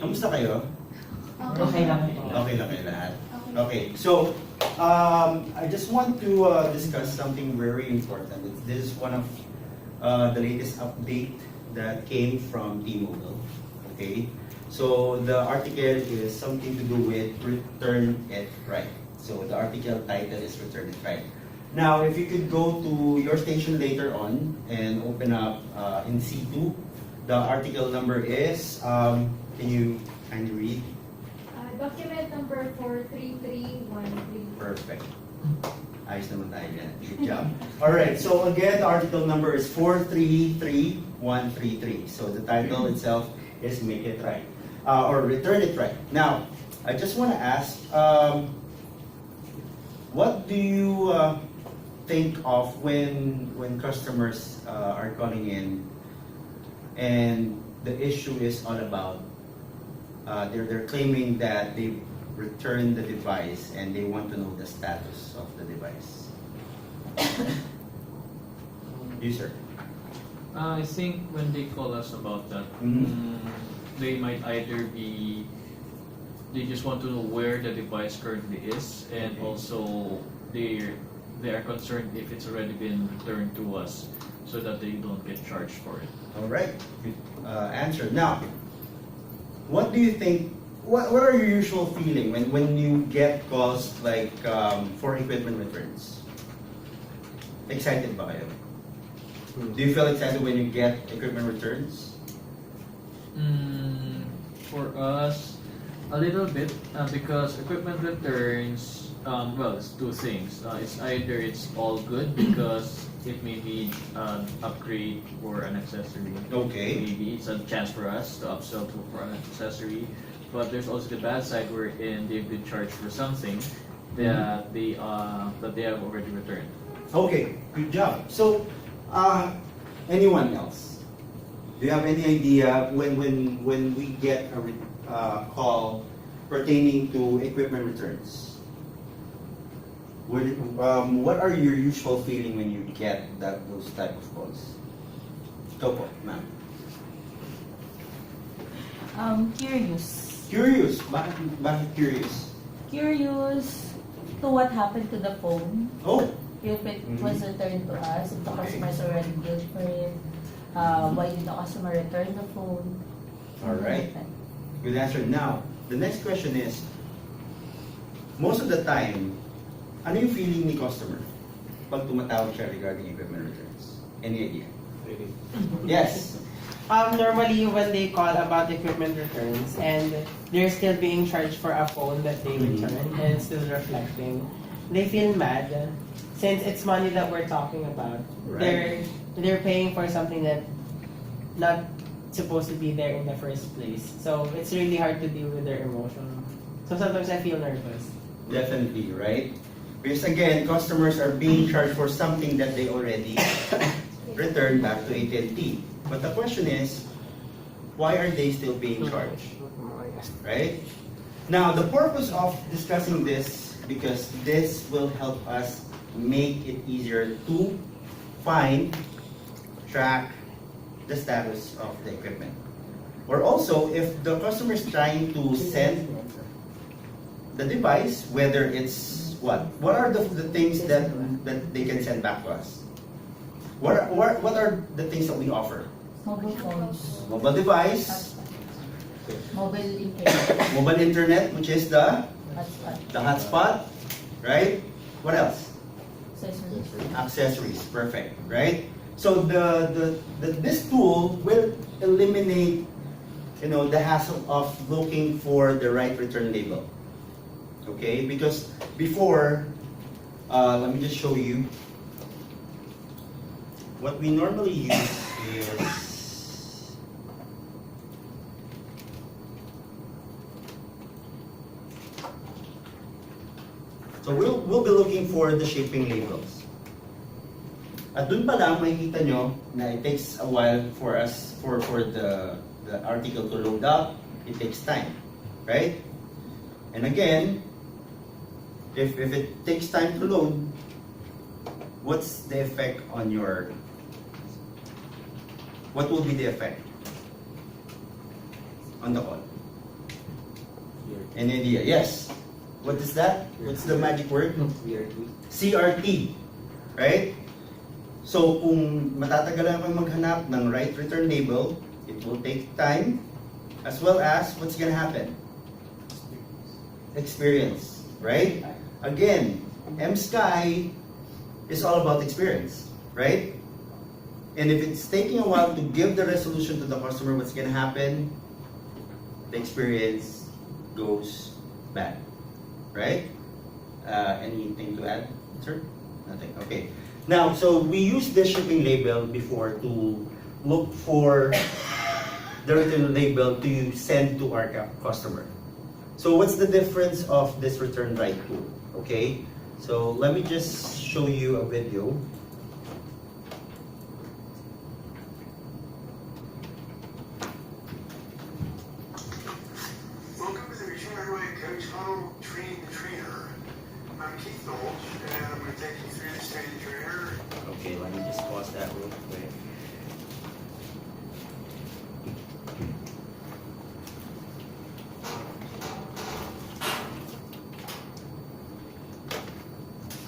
Kamusta kayo? Okay lang. Okay lang kayo lahat? Okay, so I just want to discuss something very important. This is one of the latest update that came from T-Mobile. Okay, so the article is something to do with return it right. So the article title is return it right. Now, if you could go to your station later on and open up in C2, the article number is, can you kindly read? Document number 43313. Perfect. Ayos naman tayo yan. Good job. Alright, so again, the article number is 433133. So the title itself is Make It Right, or Return It Right. Now, I just want to ask, what do you think of when customers are calling in and the issue is all about they're claiming that they returned the device and they want to know the status of the device. You, sir. I think when they call us about that, they might either be, they just want to know where the device currently is, and also they are concerned if it's already been returned to us, so that they don't get charged for it. All right, good answer. Now, what do you think? What are your usual feeling when you get calls like for equipment returns? Excited ba kayo? Do you feel excited when you get equipment returns? For us, a little bit, because equipment returns, well, it's two things. It's either it's all good because it may be an upgrade or an accessory. Okay. Maybe it's a chance for us to upsell for an accessory. But there's also the bad side wherein they've been charged for something that they have already returned. Okay, good job. So, anyone else? Do you have any idea when we get a call pertaining to equipment returns? What are your usual feeling when you get those type of calls? Ito po, ma'am. Curious. Curious. Bakit curious? Curious to what happened to the phone. Oh. If it was returned to us, if the customers already billed for it, why did the customer return the phone? All right. Good answer. Now, the next question is, most of the time, ano yung feeling ni customer pag tumatawag siya regarding equipment returns? Any idea? Yes. Normally, when they call about equipment returns and they're still being charged for a phone that they returned and it's still reflecting, they feel mad since it's money that we're talking about. Right. They're paying for something that not supposed to be there in the first place. So it's really hard to deal with their emotion. So sometimes I feel nervous. Definitely, right? Because again, customers are being charged for something that they already returned back to AT&T. But the question is, why are they still being charged? Right? Now, the purpose of discussing this, because this will help us make it easier to find, track the status of the equipment. Or also, if the customer is trying to send the device, whether it's what are the things that they can send back to us? What are the things that we offer? Mobile phones. Mobile device, Mobile internet. mobile internet, which is the Hotspot. hotspot, right? What else? Accessories. Accessories, perfect, right? So this tool will eliminate, the hassle of looking for the right return label. Okay, because before, let me just show you. What we normally use is so we'll be looking for the shipping labels. At dun pa lang makikita nyo na it takes a while for us for the article to load up. It takes time, right? And again, if it takes time to load, what's the effect on your, what will be the effect on the call? Any idea? Yes. What is that? What's the magic word? CRT. Right? So, kung matatagalan kang maghanap ng right return label, it will take time, as well as what's gonna happen? Experience. Right? Again, mSKY is all about experience. Right? And if it's taking a while to give the resolution to the customer, what's gonna happen? The experience goes bad. Right? Anything to add, sir? Nothing. Okay. Now, so we use this shipping label before to look for the return label to send to our customer. So what's the difference of this return right tool? Okay. So let me just show you a video. Welcome to the Return Right Coach Fano Train the Trainer. I'm Keith Dolch, and I'm going to take you through this train the trainer. Okay, let me just pause that real quick.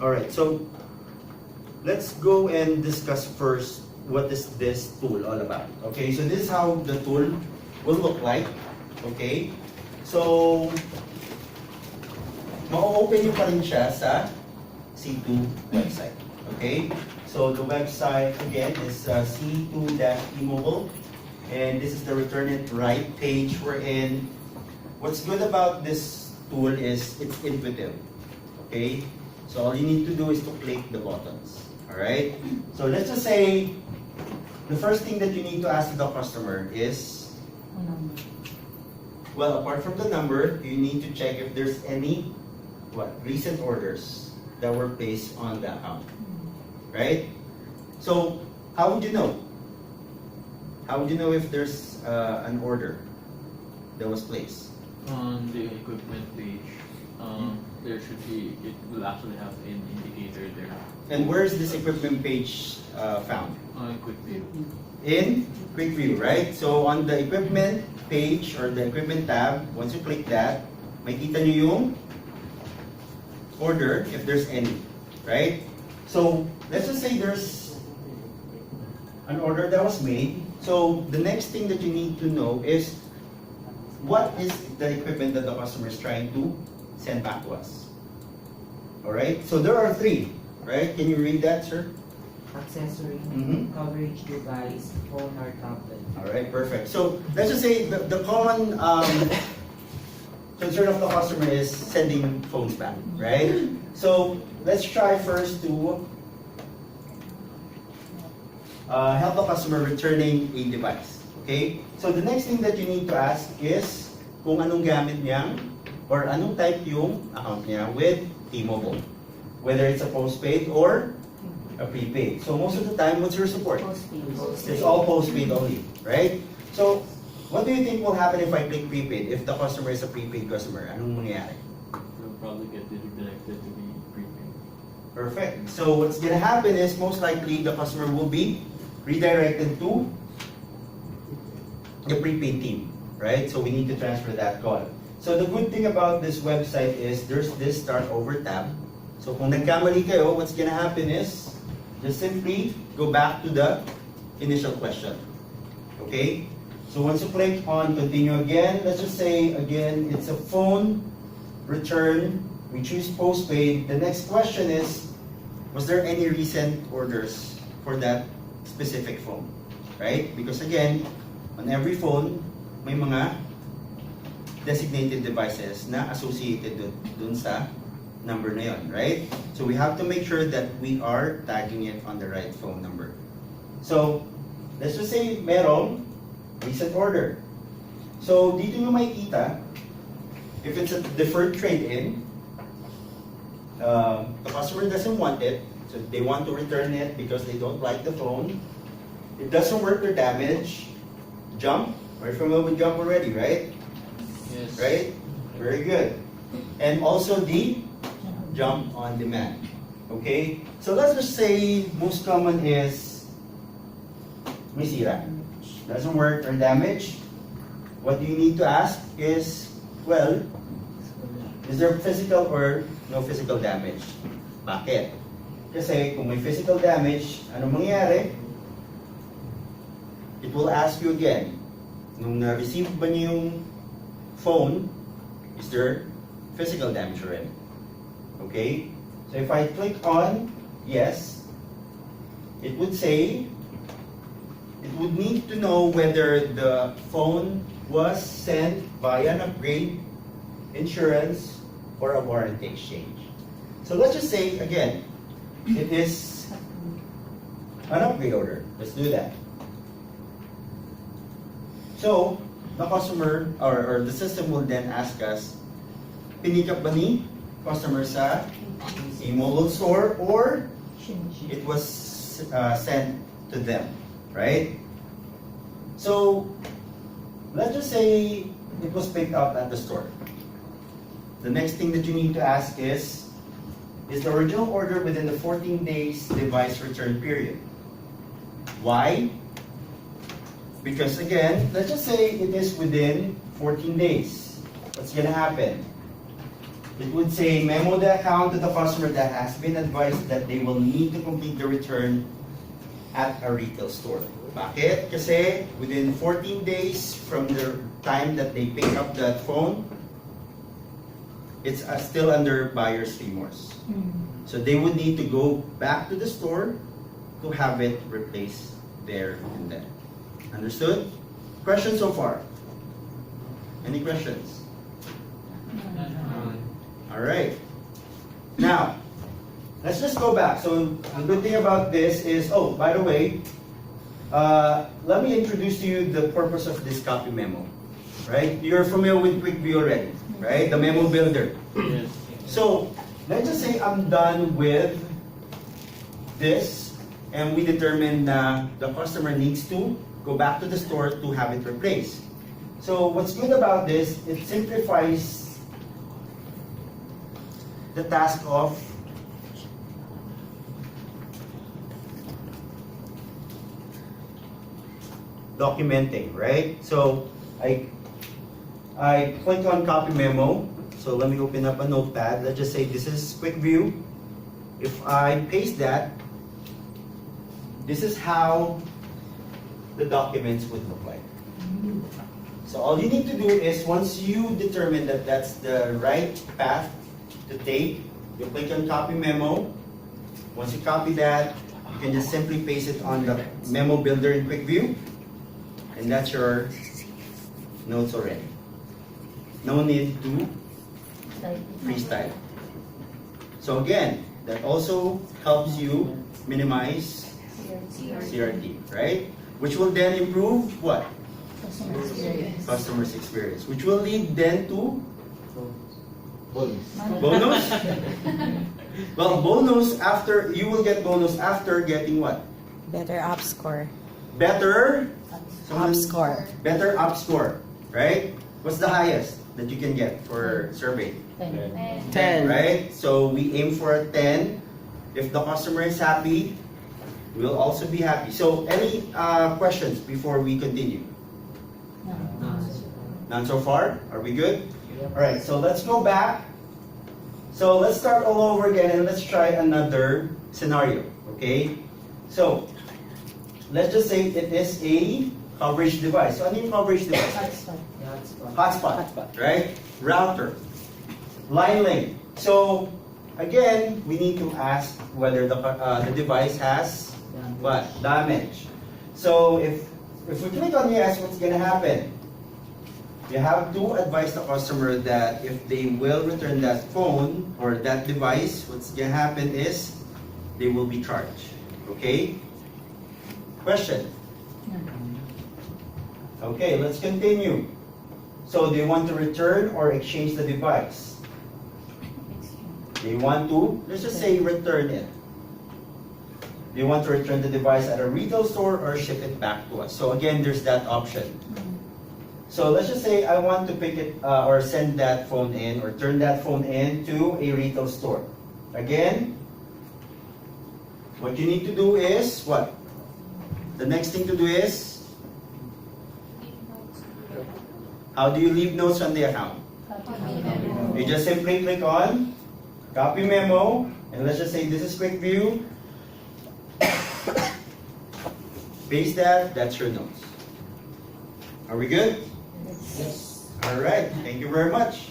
Alright, so let's go and discuss first what is this tool all about. Okay, so this is how the tool will look like. Okay, so ma-open nyo pa rin siya sa C2 website. Okay, so the website again is C2-eMobile, and this is the return it right page we're in. What's good about this tool is it's intuitive. Okay, so all you need to do is to click the buttons. Alright, so let's just say the first thing that you need to ask the customer is, well, apart from the number, you need to check if there's any recent orders that were placed on the account. Right? So, how would you know? How would you know if there's an order that was placed? On the equipment page, there should be, it will actually have an indicator there. And where is this equipment page found? Quick view. In Quick View, right? So, on the equipment page or the equipment tab, once you click that, makita nyo yung order if there's any, right? So, let's just say there's an order that was made. So, the next thing that you need to know is what is the equipment that the customer is trying to send back to us. Alright? So, there are three, right? Can you read that, sir? Accessory, Mm-hmm. coverage device, phone or tablet. Alright, perfect. So, let's just say the common concern of the customer is sending phones back, right? So, let's try first to help the customer returning a device. Okay? So, the next thing that you need to ask is kung anong gamit niyang or anong type yung account niya with T-Mobile. Whether it's a postpaid or a prepaid. So, most of the time, what's your support? Postpaid. It's all postpaid only, right? So, what do you think will happen if I click prepaid? If the customer is a prepaid customer, anong mangyayari? You'll probably get redirected to the prepaid. Perfect. So, what's gonna happen is most likely the customer will be redirected to the prepaid team, right? So, we need to transfer that call. So, the good thing about this website is there's this start over tab. So, kung nagkamali kayo, what's gonna happen is just simply go back to the initial question. Okay? So once you click on continue again, let's just say again, it's a phone return. We choose postpaid. The next question is, was there any recent orders for that specific phone? Right? Because again, on every phone, may mga designated devices na associated dun sa number na yun, right? So we have to make sure that we are tagging it on the right phone number. So, let's just say merong recent order. So, dito nyo makikita, if it's a deferred trade-in, the customer doesn't want it, so they want to return it because they don't like the phone. It doesn't work or damage. Jump, we're familiar with jump already, right? Yes. Right? Very good. And also the jump on demand. Okay? So let's just say most common is may sira. Doesn't work or damage. What you need to ask is, well, Is there physical or no physical damage? Bakit? Kasi kung may physical damage, anong mangyayari? It will ask you again, nung na-receive ba niyo yung phone, is there physical damage already? Okay? So if I click on yes, it would say, it would need to know whether the phone was sent by an upgrade, insurance, or a warranty exchange. So let's just say, again, it is an upgrade order. Let's do that. So, the customer, or the system will then ask us, pinick up ba ni customer sa a mobile store or it was sent to them, right? So, let's just say it was picked up at the store. The next thing that you need to ask is the original order within the 14 days device return period? Why? Because again, let's just say it is within 14 days. What's gonna happen? It would say memo the account to the customer that has been advised that they will need to complete the return at a retail store. Bakit? Kasi within 14 days from the time that they pick up that phone, it's still under buyer's remorse. So they would need to go back to the store to have it replaced there and then. Understood? Questions so far? Any questions? All right. Now, let's just go back. So the good thing about this is, oh, by the way, let me introduce to you the purpose of this copy memo. Right? You're familiar with QuickView already, right? The memo builder. Yes. So let's just say I'm done with this, and we determine that the customer needs to go back to the store to have it replaced. So what's good about this, it simplifies the task of documenting, right? So I click on copy memo. So let me open up a notepad. Let's just say this is QuickView. If I paste that, this is how the documents would look like. So all you need to do is, once you determine that that's the right path to take, you click on copy memo. Once you copy that, you can just simply paste it on the memo builder in QuickView, and that's your notes already. No need to freestyle. So again, that also helps you minimize CRT, right? Which will then improve what? Customer's experience. Which will lead then to bonus. Well, bonus after, you will get bonus after getting what? Better op score. Better Op score. Better up score, right? What's the highest that you can get for survey? 10. Right? So we aim for a 10. If the customer is happy, we'll also be happy. So any questions before we continue? None so far? Are we good? Alright, so let's go back. So let's start all over again and let's try another scenario. Okay? So, let's just say it is a coverage device. So ano yung coverage device? Hotspot. Right? Router. Line link. So, again, we need to ask whether the device has what? Damage. So, if we click on yes, what's gonna happen? You have to advise the customer that if they will return that phone or that device, what's gonna happen is they will be charged. Okay? Question? Okay, let's continue. So they want to return or exchange the device. They want to, let's just say, return it. They want to return the device at a retail store or ship it back to us. So again, there's that option. So let's just say I want to pick it or send that phone in or turn that phone in to a retail store. Again, what you need to do is what? The next thing to do is, how do you leave notes on the account? You just simply click on copy memo, and let's just say this is quick view. Paste that, that's your notes. Are we good? Yes. All right, thank you very much.